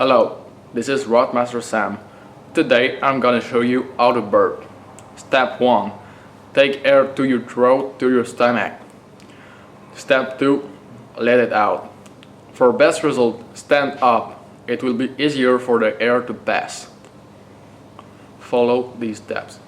Hello, this is Roadmaster Sam. Today I'm gonna show you how to burp. Step 1. Take air to your throat to your stomach. Step 2. Let it out. For best result, stand up. It will be easier for the air to pass. Follow these steps.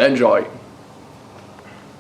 Enjoy!